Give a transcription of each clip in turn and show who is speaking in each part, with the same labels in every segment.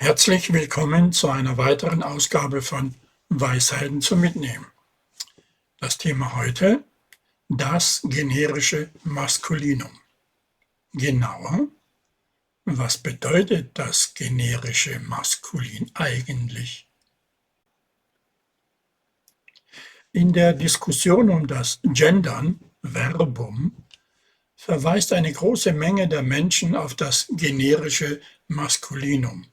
Speaker 1: Herzlich willkommen zu einer weiteren Ausgabe von Weisheiten zum Mitnehmen. Das Thema heute: das generische Maskulinum. Genauer, was bedeutet das generische Maskulin eigentlich? In der Diskussion um das Gendern, Verbum, verweist eine große Menge der Menschen auf das generische Maskulinum.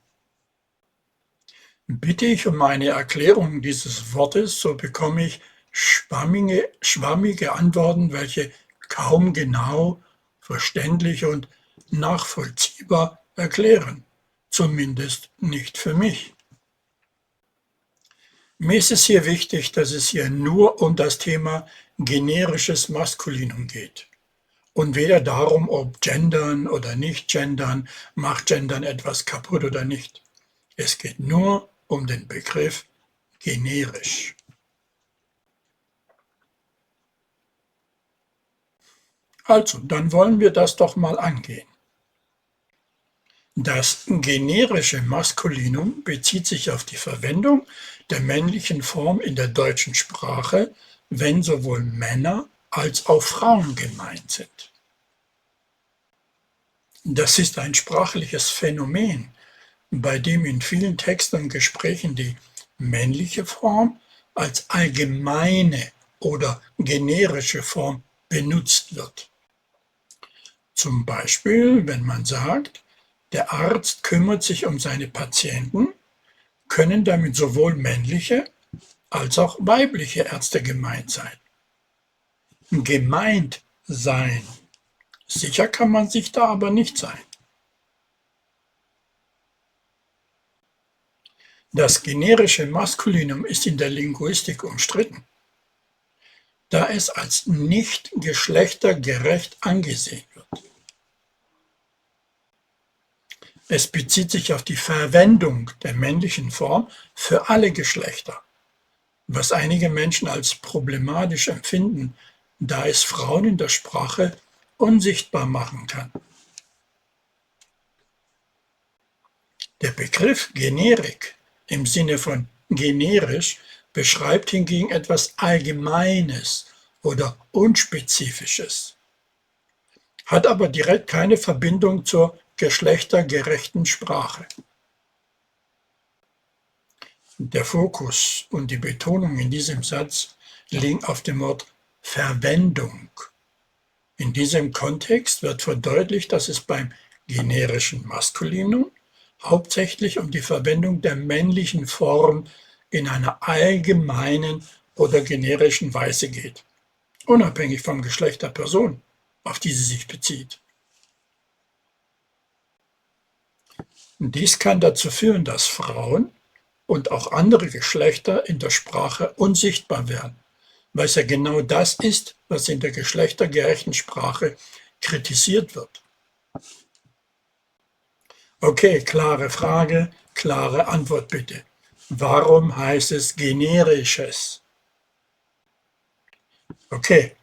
Speaker 1: Bitte ich um eine Erklärung dieses Wortes, so bekomme ich schwammige Antworten, welche kaum genau, verständlich und nachvollziehbar erklären, zumindest nicht für mich. Mir ist es hier wichtig, dass es hier nur um das Thema generisches Maskulinum geht und weder darum, ob gendern oder nicht gendern, macht gendern etwas kaputt oder nicht. Es geht nur um den Begriff generisch. Also, dann wollen wir das doch mal angehen. Das generische Maskulinum bezieht sich auf die Verwendung der männlichen Form in der deutschen Sprache, wenn sowohl Männer als auch Frauen gemeint sind. Das ist ein sprachliches Phänomen, bei dem in vielen Texten und Gesprächen die männliche Form als allgemeine oder generische Form benutzt wird. Zum Beispiel, wenn man sagt, der Arzt kümmert sich um seine Patienten, können damit sowohl männliche als auch weibliche Ärzte gemeint sein. Gemeint sein. Sicher kann man sich da aber nicht sein. Das generische Maskulinum ist in der Linguistik umstritten, da es als nicht geschlechtergerecht angesehen wird. Es bezieht sich auf die Verwendung der männlichen Form für alle Geschlechter, was einige Menschen als problematisch empfinden, da es Frauen in der Sprache unsichtbar machen kann. Der Begriff Generik im Sinne von generisch beschreibt hingegen etwas Allgemeines oder Unspezifisches, hat aber direkt keine Verbindung zur geschlechtergerechten Sprache. Der Fokus und die Betonung in diesem Satz liegen auf dem Wort Verwendung. In diesem Kontext wird verdeutlicht, dass es beim generischen Maskulinum hauptsächlich um die Verwendung der männlichen Form in einer allgemeinen oder generischen Weise geht, unabhängig vom Geschlecht der Person, auf die sie sich bezieht. Dies kann dazu führen, dass Frauen und auch andere Geschlechter in der Sprache unsichtbar werden, weil es ja genau das ist, was in der geschlechtergerechten Sprache kritisiert wird. Okay, klare Frage, klare Antwort bitte. Warum heißt es generisches? Okay,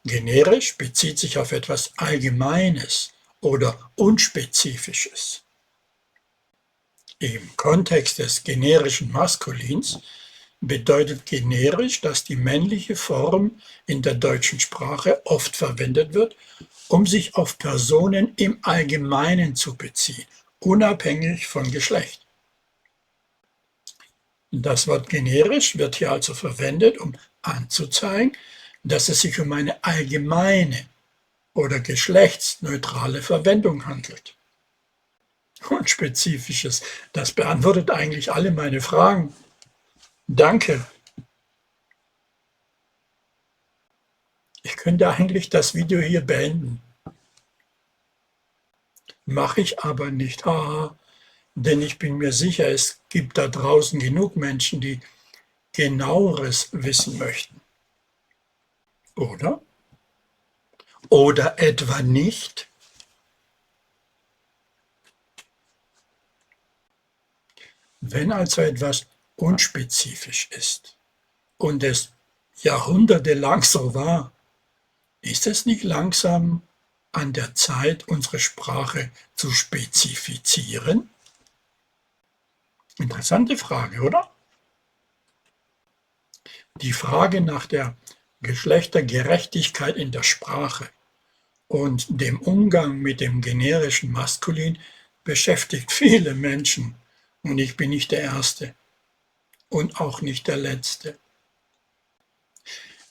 Speaker 1: generisch bezieht sich auf etwas Allgemeines oder Unspezifisches. Im Kontext des generischen Maskulins bedeutet generisch, dass die männliche Form in der deutschen Sprache oft verwendet wird, um sich auf Personen im Allgemeinen zu beziehen, unabhängig von Geschlecht. Das Wort generisch wird hier also verwendet, um anzuzeigen, dass es sich um eine allgemeine oder geschlechtsneutrale Verwendung handelt. Unspezifisches, das beantwortet eigentlich alle meine Fragen. Danke. Ich könnte eigentlich das Video hier beenden. Mache ich aber nicht, denn ich bin mir sicher, es gibt da draußen genug Menschen, die genaueres wissen möchten. Oder? Oder etwa nicht? Wenn also etwas unspezifisch ist und es jahrhundertelang so war, ist es nicht langsam an der Zeit, unsere Sprache zu spezifizieren? Interessante Frage, oder? Die Frage nach der Geschlechtergerechtigkeit in der Sprache und dem Umgang mit dem generischen Maskulin beschäftigt viele Menschen und ich bin nicht der Erste und auch nicht der Letzte.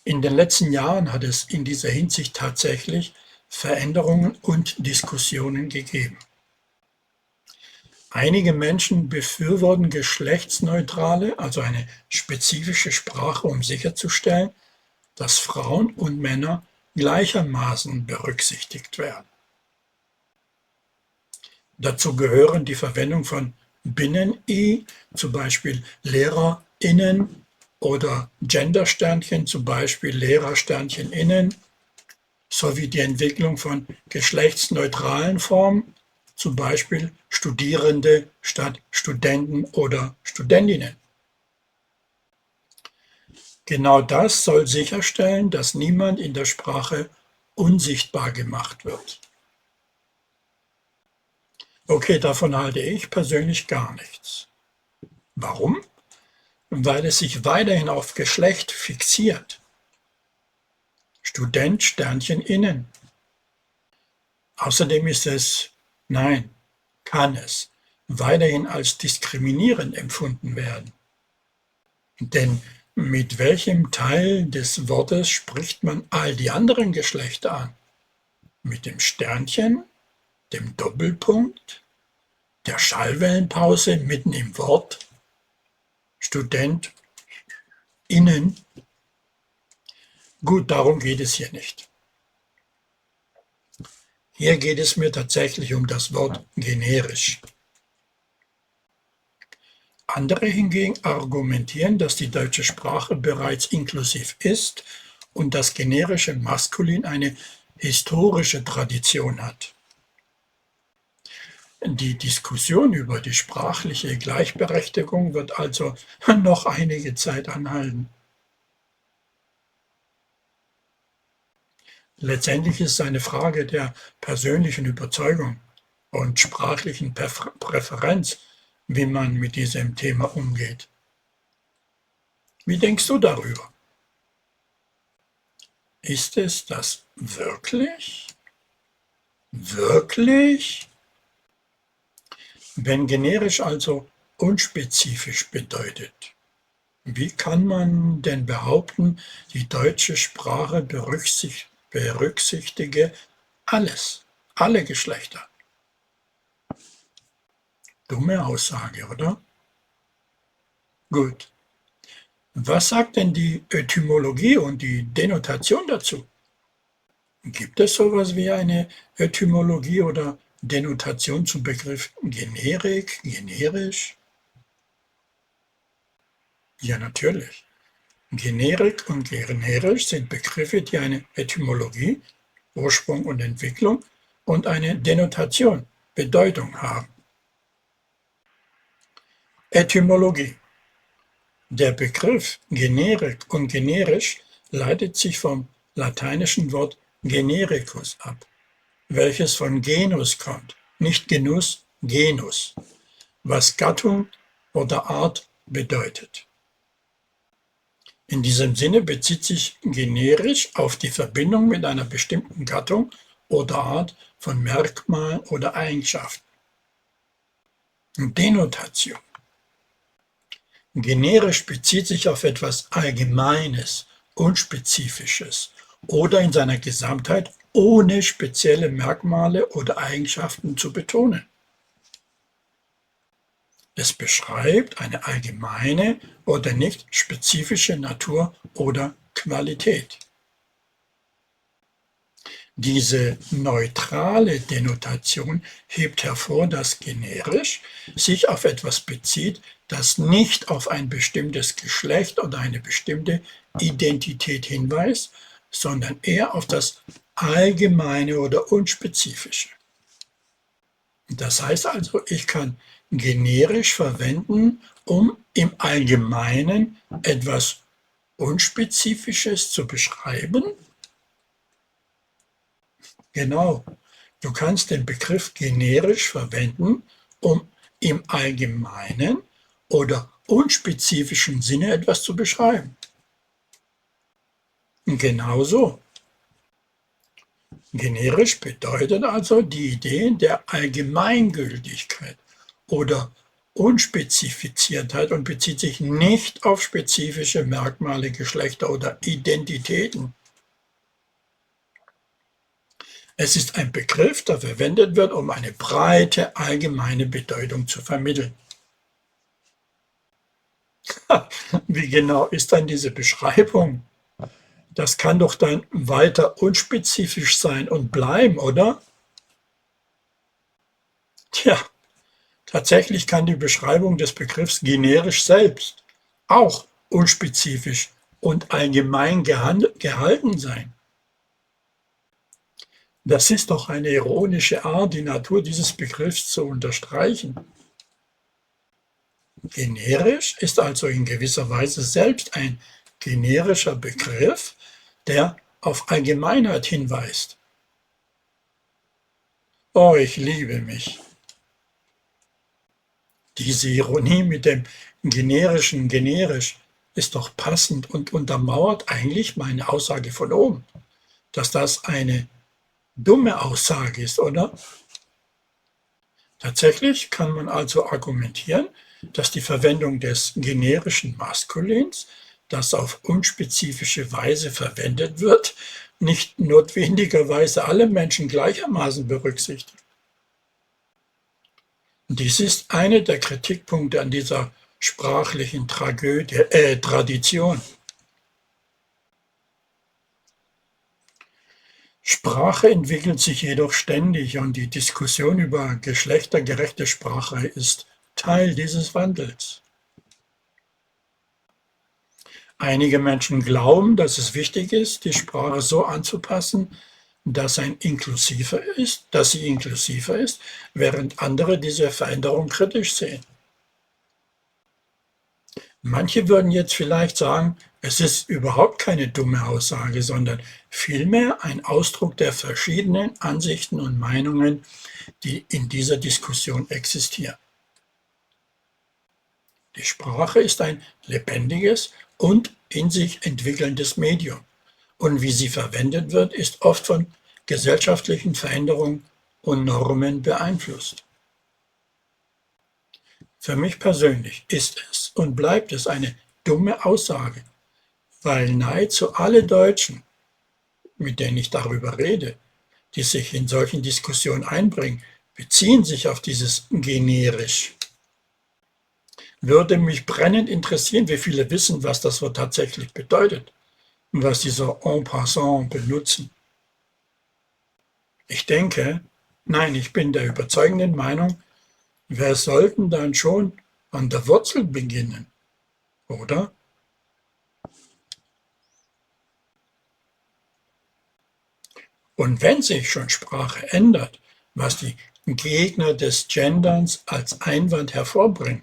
Speaker 1: In den letzten Jahren hat es in dieser Hinsicht tatsächlich Veränderungen und Diskussionen gegeben. Einige Menschen befürworten geschlechtsneutrale, also eine spezifische Sprache, um sicherzustellen, dass Frauen und Männer gleichermaßen berücksichtigt werden. Dazu gehören die Verwendung von Binnen-I, zum Beispiel LehrerInnen, oder Gendersternchen, zum Beispiel Lehrersternchen-Innen, sowie die Entwicklung von geschlechtsneutralen Formen, zum Beispiel Studierende statt Studenten oder Studentinnen. Genau das soll sicherstellen, dass niemand in der Sprache unsichtbar gemacht wird. Okay, davon halte ich persönlich gar nichts. Warum? Weil es sich weiterhin auf Geschlecht fixiert. Student Sternchen innen. Außerdem ist es, nein, kann es, weiterhin als diskriminierend empfunden werden. Denn mit welchem Teil des Wortes spricht man all die anderen Geschlechter an? Mit dem Sternchen, dem Doppelpunkt, der Schallwellenpause mitten im Wort? Student, innen? Gut, darum geht es hier nicht. Hier geht es mir tatsächlich um das Wort generisch. Andere hingegen argumentieren, dass die deutsche Sprache bereits inklusiv ist und das generische Maskulin eine historische Tradition hat. Die Diskussion über die sprachliche Gleichberechtigung wird also noch einige Zeit anhalten. Letztendlich ist es eine Frage der persönlichen Überzeugung und sprachlichen Präferenz, wie man mit diesem Thema umgeht. Wie denkst du darüber? Ist es das wirklich? Wirklich? Wenn generisch also unspezifisch bedeutet, wie kann man denn behaupten, die deutsche Sprache berücksichtige alles, alle Geschlechter? Dumme Aussage, oder? Gut. Was sagt denn die Etymologie und die Denotation dazu? Gibt es sowas wie eine Etymologie oder Denotation zum Begriff Generik, generisch? Ja, natürlich. Generik und generisch sind Begriffe, die eine Etymologie, Ursprung und Entwicklung und eine Denotation, Bedeutung haben. Etymologie. Der Begriff Generik und generisch leitet sich vom lateinischen Wort genericus ab, welches von Genus kommt, nicht Genuss, Genus, was Gattung oder Art bedeutet. In diesem Sinne bezieht sich generisch auf die Verbindung mit einer bestimmten Gattung oder Art von Merkmalen oder Eigenschaften. Denotation. Generisch bezieht sich auf etwas Allgemeines, Unspezifisches oder in seiner Gesamtheit ohne spezielle Merkmale oder Eigenschaften zu betonen. Es beschreibt eine allgemeine oder nicht spezifische Natur oder Qualität. Diese neutrale Denotation hebt hervor, dass generisch sich auf etwas bezieht, das nicht auf ein bestimmtes Geschlecht oder eine bestimmte Identität hinweist, sondern eher auf das Allgemeine oder Unspezifische. Das heißt also, ich kann generisch verwenden, um im Allgemeinen etwas Unspezifisches zu beschreiben. Genau, du kannst den Begriff generisch verwenden, um im Allgemeinen oder unspezifischen Sinne etwas zu beschreiben. Genauso. Generisch bedeutet also die Idee der Allgemeingültigkeit oder Unspezifiziertheit und bezieht sich nicht auf spezifische Merkmale, Geschlechter oder Identitäten. Es ist ein Begriff, der verwendet wird, um eine breite, allgemeine Bedeutung zu vermitteln. Wie genau ist dann diese Beschreibung? Das kann doch dann weiter unspezifisch sein und bleiben, oder? Tja, tatsächlich kann die Beschreibung des Begriffs generisch selbst auch unspezifisch und allgemein gehalten sein. Das ist doch eine ironische Art, die Natur dieses Begriffs zu unterstreichen. Generisch ist also in gewisser Weise selbst ein generischer Begriff, der auf Allgemeinheit hinweist. Oh, ich liebe mich. Diese Ironie mit dem generischen generisch ist doch passend und untermauert eigentlich meine Aussage von oben, dass das eine dumme Aussage ist, oder? Tatsächlich kann man also argumentieren, dass die Verwendung des generischen Maskulins, das auf unspezifische Weise verwendet wird, nicht notwendigerweise alle Menschen gleichermaßen berücksichtigt. Dies ist einer der Kritikpunkte an dieser sprachlichen Tradition. Sprache entwickelt sich jedoch ständig und die Diskussion über geschlechtergerechte Sprache ist Teil dieses Wandels. Einige Menschen glauben, dass es wichtig ist, die Sprache so anzupassen, dass sie inklusiver ist, während andere diese Veränderung kritisch sehen. Manche würden jetzt vielleicht sagen, es ist überhaupt keine dumme Aussage, sondern vielmehr ein Ausdruck der verschiedenen Ansichten und Meinungen, die in dieser Diskussion existieren. Die Sprache ist ein lebendiges und in sich entwickelndes Medium, und wie sie verwendet wird, ist oft von gesellschaftlichen Veränderungen und Normen beeinflusst. Für mich persönlich ist es und bleibt es eine dumme Aussage, weil nahezu alle Deutschen, mit denen ich darüber rede, die sich in solchen Diskussionen einbringen, beziehen sich auf dieses generisch. Würde mich brennend interessieren, wie viele wissen, was das Wort tatsächlich bedeutet und was sie so en passant benutzen. Ich bin der überzeugenden Meinung, wir sollten dann schon an der Wurzel beginnen, oder? Und wenn sich schon Sprache ändert, was die Gegner des Genderns als Einwand hervorbringen,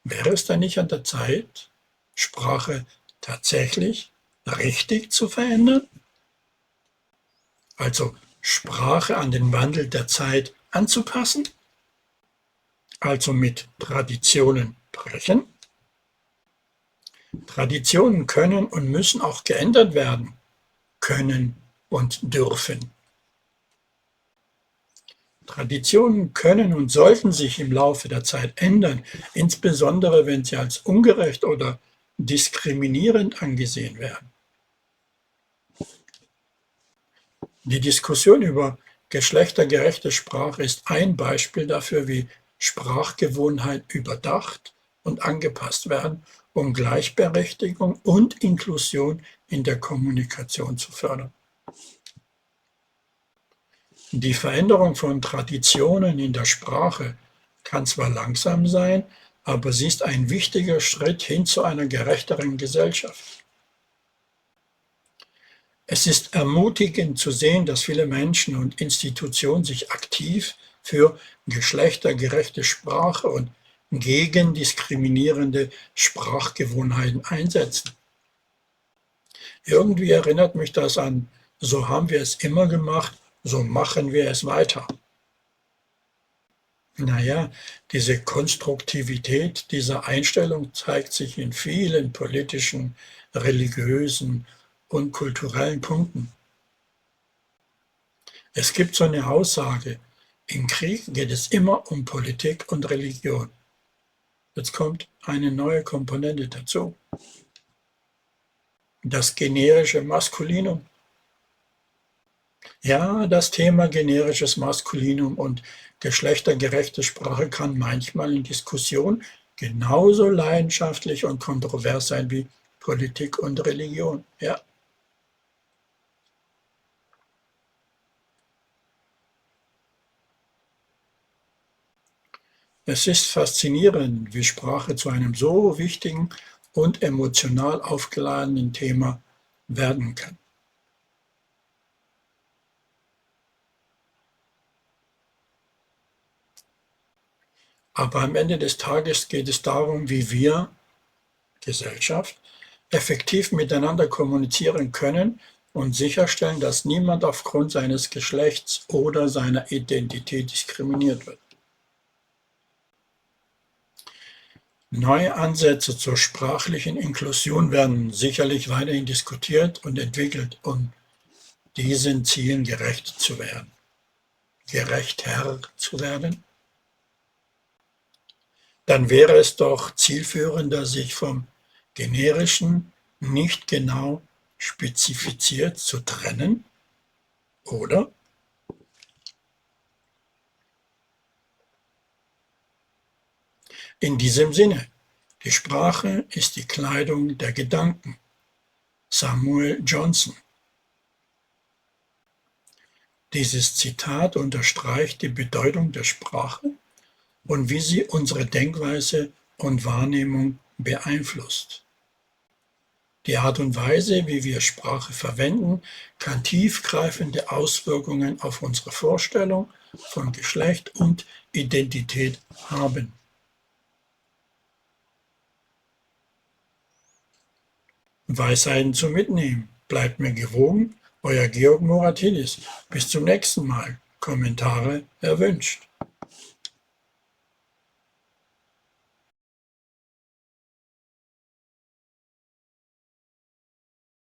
Speaker 1: wäre es dann nicht an der Zeit, Sprache tatsächlich richtig zu verändern? Also Sprache an den Wandel der Zeit anzupassen? Also mit Traditionen brechen? Traditionen können und müssen auch geändert werden, können und dürfen. Traditionen können und sollten sich im Laufe der Zeit ändern, insbesondere wenn sie als ungerecht oder diskriminierend angesehen werden. Die Diskussion über geschlechtergerechte Sprache ist ein Beispiel dafür, wie Sprachgewohnheiten überdacht und angepasst werden, um Gleichberechtigung und Inklusion in der Kommunikation zu fördern. Die Veränderung von Traditionen in der Sprache kann zwar langsam sein, aber sie ist ein wichtiger Schritt hin zu einer gerechteren Gesellschaft. Es ist ermutigend zu sehen, dass viele Menschen und Institutionen sich aktiv für geschlechtergerechte Sprache und gegen diskriminierende Sprachgewohnheiten einsetzen. Irgendwie erinnert mich das an „So haben wir es immer gemacht, so machen wir es weiter“. Naja, diese Konstruktivität dieser Einstellung zeigt sich in vielen politischen, religiösen und kulturellen Punkten. Es gibt so eine Aussage, im Krieg geht es immer um Politik und Religion. Jetzt kommt eine neue Komponente dazu. Das generische Maskulinum. Ja, das Thema generisches Maskulinum und geschlechtergerechte Sprache kann manchmal in Diskussion genauso leidenschaftlich und kontrovers sein wie Politik und Religion. Ja, es ist faszinierend, wie Sprache zu einem so wichtigen und emotional aufgeladenen Thema werden kann. Aber am Ende des Tages geht es darum, wie wir, Gesellschaft, effektiv miteinander kommunizieren können und sicherstellen, dass niemand aufgrund seines Geschlechts oder seiner Identität diskriminiert wird. Neue Ansätze zur sprachlichen Inklusion werden sicherlich weiterhin diskutiert und entwickelt, um diesen Zielen gerechter zu werden. Dann wäre es doch zielführender, sich vom Generischen nicht genau spezifiziert zu trennen, oder? In diesem Sinne, die Sprache ist die Kleidung der Gedanken. Samuel Johnson. Dieses Zitat unterstreicht die Bedeutung der Sprache und wie sie unsere Denkweise und Wahrnehmung beeinflusst. Die Art und Weise, wie wir Sprache verwenden, kann tiefgreifende Auswirkungen auf unsere Vorstellung von Geschlecht und Identität haben. Weisheiten zum Mitnehmen. Bleibt mir gewogen, euer Georg Moratidis. Bis zum nächsten Mal. Kommentare erwünscht.